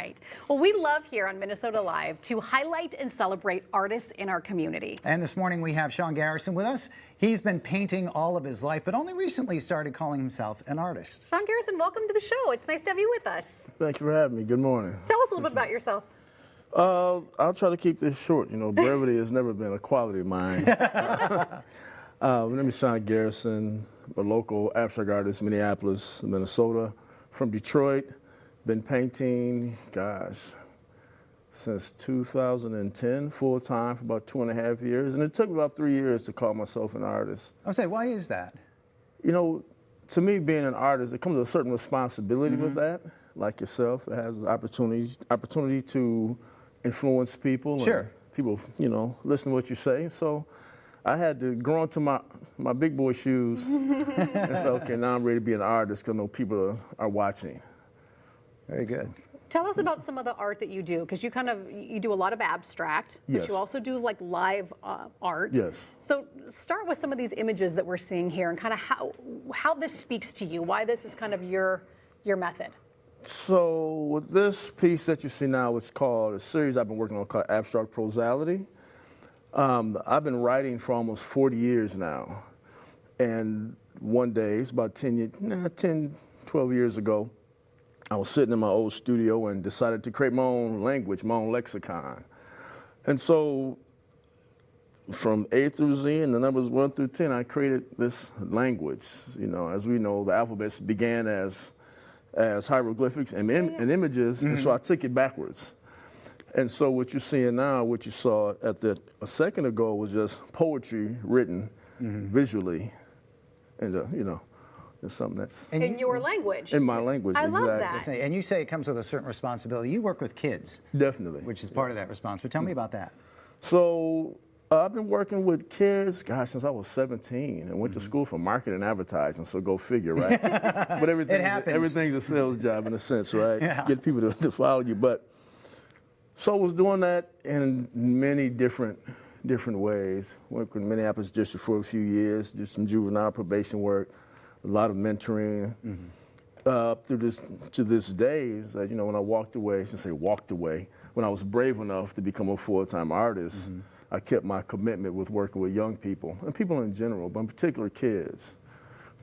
right. Well, we love here on Minnesota Live to highlight and celebrate artists in our community. And this morning we have Sean Garrison with us. He's been painting all of his life, but only recently started calling himself an artist. Sean Garrison, welcome to the show. It's nice to have you with us. Thank you for having me. Good morning. Tell us a little bit about yourself. I'll try to keep this short. You know, brevity has never been a quality of mine. My name is Sean Garrison, a local abstract artist, Minneapolis, Minnesota. From Detroit, been painting, since 2010, full time for about 2.5 years. And it took me about 3 years to call myself an artist. I would say, why is that? You know, to me, being an artist, it comes with a certain responsibility with that, like yourself, that has an opportunity to influence people. Sure. And people, you know, listen to what you say. So I had to grow into my big boy shoes and say, okay, now I'm ready to be an artist because I know people are watching. Very good. Tell us about some of the art that you do, because you do a lot of abstract, but Yes. you also do like live art. Yes. So start with some of these images that we're seeing here and kind of how this speaks to you, why this is kind of your method. So with this piece that you see now, it's called a series I've been working on called Abstract Prosality. I've been writing for almost 40 years now. And one day, it's about 10, 12 years ago, I was sitting in my old studio and decided to create my own language, my own lexicon. And so from A through Z and the numbers 1 through 10, I created this language. You know, as we know, the alphabet began as hieroglyphics and images, and so I took it backwards. And so what you're seeing now, what you saw a second ago was just poetry written visually, and you know, it's something that's In your language. in my language. I love exactly. that. And you say it comes with a certain responsibility. You work with kids, Definitely. which is part of that responsibility. Tell me about that. So I've been working with kids, since I was 17, and went to school for marketing and advertising. So go figure, right? But everything's a sales job in a sense, right? Yeah. Get people to follow you. But so I was doing that in many different ways. Worked with Minneapolis District for a few years, did some juvenile probation work, a lot of mentoring. To this day, is that, you know, when I walked away, when I was brave enough to become a full-time artist, I kept my commitment with working with young people, and people in general, but in particular kids,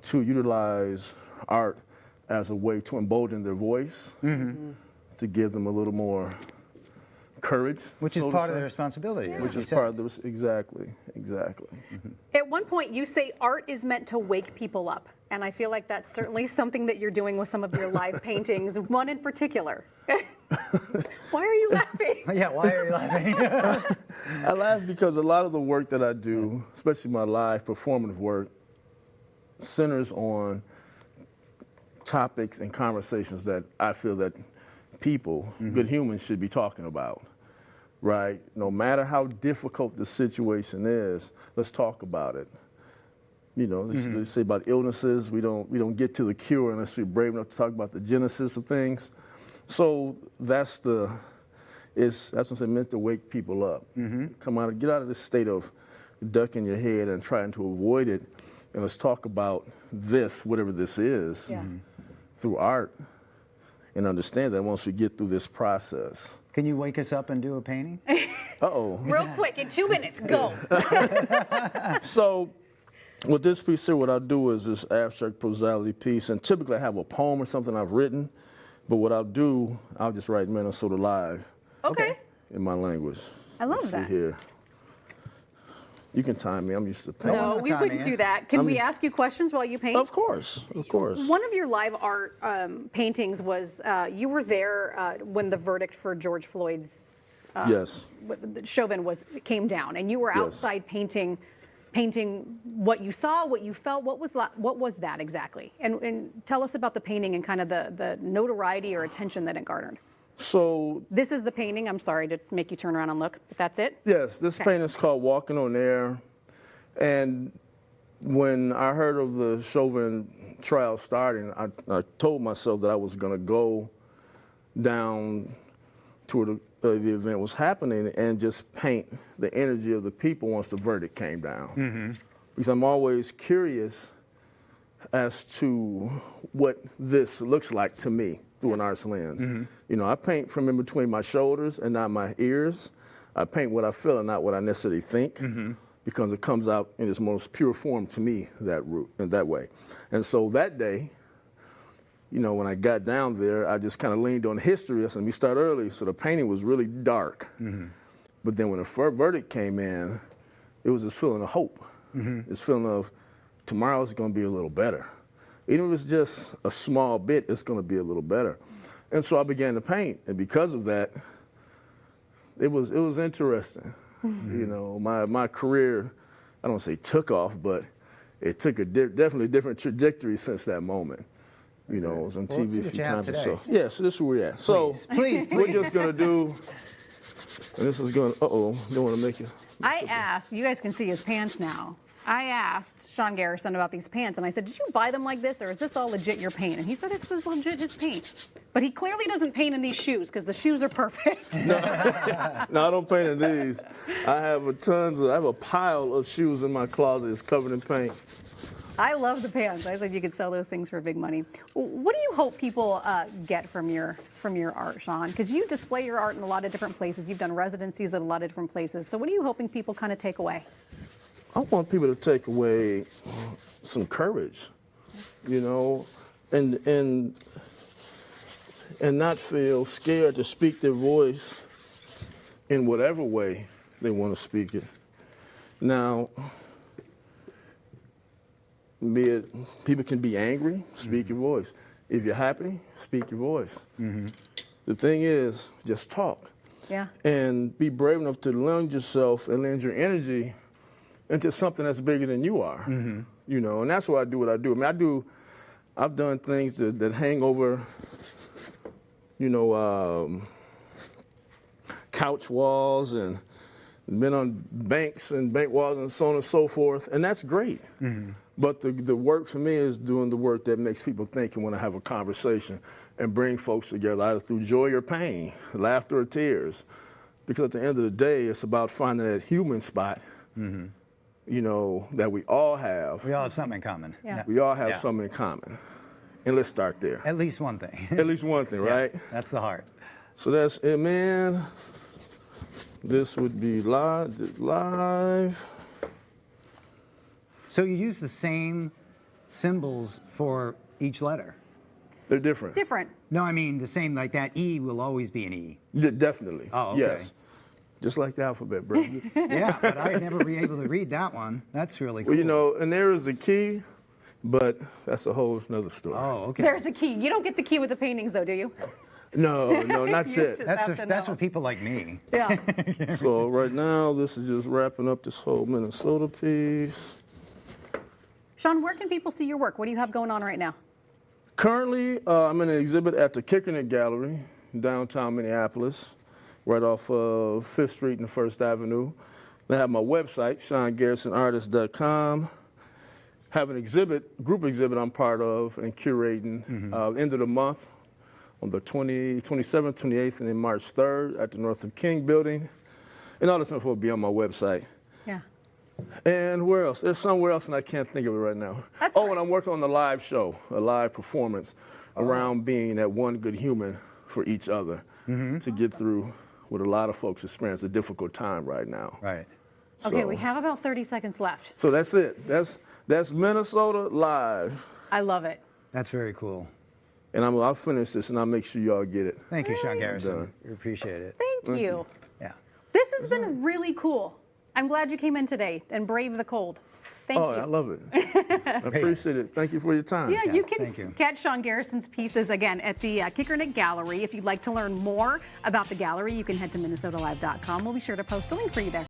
to utilize art as a way to embolden their voice, to give them a little more courage. Which is so to part of say. the responsibility. Which is part of the, exactly. At one point, you say art is meant to wake people up. And I feel like that's certainly something that you're doing with some of your live paintings, one in particular. Why are you laughing? Yeah, why are you laughing? I laugh because a lot of the work that I do, especially my live performative work, centers on topics and conversations that I feel that people, good humans, should be talking about, right? No matter how difficult the situation is, let's talk about it. You know, they say about illnesses, we don't get to the cure unless we're brave enough to talk about the genesis of things. So that's what I'm meant to wake people up. Get out of this state of ducking your head and trying to avoid it, and let's talk about this, whatever this is, through art, and understand that once we get through this process. Can you wake us up and do a painting? Uh-oh. Real quick, in 2 minutes, go. So with this piece here, what I'll do is this abstract prosality piece, and typically I have a poem or something I've written, but what I'll do, I'll just write Minnesota Live. Okay. In my language. I love Let's that. See here. You can time me. I'm used to painting. No, we wouldn't do that. Can we ask you questions while you paint? Of course. One of your live art paintings was, you were there when the verdict for George Floyd's Yes. Chauvin came down, and you were Yes. outside painting what you saw, what you felt. What was that exactly? And tell us about the painting and kind of the notoriety or attention that it garnered. So This is the painting. I'm sorry to make you turn around and look, but that's it? yes, this painting is called Walking on Air. And when I heard of the Chauvin trial starting, I told myself that I was going to go down to where the event was happening and just paint the energy of the people once the verdict came down. Because I'm always curious as to what this looks like to me through an art's lens. You know, I paint from in between my shoulders and not my ears. I paint what I feel and not what I necessarily think, because it comes out in its most pure form to me that way. And so that day, you know, when I got down there, I just kind of leaned on history. I said, let me start early. So the painting was really dark. But then when the verdict came in, it was this feeling of hope. This feeling of tomorrow's going to be a little better. Even if it's just a small bit, it's going to be a little better. And so I began to paint. And because of that, it was interesting. You know, my career, I don't say took off, but it took a definitely different trajectory since that moment. You know, I was on Well, let's TV see a few what you have times. today. So, yeah, so this is where we're at. So Please, we're just going to do, and this is going to, don't want to make it. I asked, you guys can see his pants now. I asked Sean Garrison about these pants, and I said, did you buy them like this, or is this all legit your paint? And he said, it's legit his paint. But he clearly doesn't paint in these shoes, because the shoes are perfect. No, I don't paint in these. I have a pile of shoes in my closet. It's covered in paint. I love the pants. I said you could sell those things for big money. What do you hope people get from your art, Sean? Because you display your art in a lot of different places. You've done residencies at a lot of different places. So what are you hoping people kind of take away? I want people to take away some courage, you know, and not feel scared to speak their voice in whatever way they want to speak it. Now, people can be angry, speak your voice. If you're happy, speak your voice. The thing is, just talk. Yeah. And be brave enough to lend yourself and lend your energy into something that's bigger than you are. You know, and that's why I do what I do. I mean, I've done things that hang over, you know, couch walls, and been on banks and bank walls and so on and so forth, and that's great. But the work for me is doing the work that makes people think and want to have a conversation and bring folks together, either through joy or pain, laughter or tears. Because at the end of the day, it's about finding that human spot, you know, that we all have. we all have something in common. Yeah. We all have Yeah. something in common. And let's start there. At least one thing. At least one thing, Yeah, right? That's the heart. So that's it, man. This would be live. So you use the same symbols for each letter? They're different. Different. No, I mean the same, like that E will always be an E. Definitely. Oh, okay. Yes. Just like the alphabet, bro. Yeah, but I'd never be able to read that one. That's really cool. Well, you know, and there is a key, but that's a whole nother story. Oh, okay. There's a key. You don't get the key with the paintings, though, do you? No, not You yet. just- That's have to that's know. for people like me. Yeah. So right now, this is just wrapping up this whole Minnesota piece. Sean, where can people see your work? What do you have going on right now? Currently, I'm in an exhibit at the Kickernet Gallery in downtown Minneapolis, right off of 5th Street and 1st Avenue. I have my website, SeanGarrisonArtist.com. Have an exhibit, group exhibit I'm part of and curating end of the month on the 27th, 28th, and then March 3rd at the Northrop King Building. And all this info will be on my website. Yeah. And where else? There's somewhere else, and I can't think of it right now. That's and I'm working on a live show, a live performance around being that one good human for each other to get through what a lot of folks experience a difficult time right now. Right. Okay, So- we have about 30 seconds left. So that's it. That's Minnesota Live. I love it. That's very cool. And I'll finish this, and I'll make sure y'all get it. Thank you, Sean Garrison. Done. We appreciate it. Thank you. Yeah. This has been really cool. I'm glad you came in today and braved the cold. Thank Oh, you. I love it. I appreciate it. Thank you for your time. Yeah, you can thank you. catch Sean Garrison's pieces again at the Kickernet Gallery. If you'd like to learn more about the gallery, you can head to minnesotalive.com. We'll be sure to post a link for you there.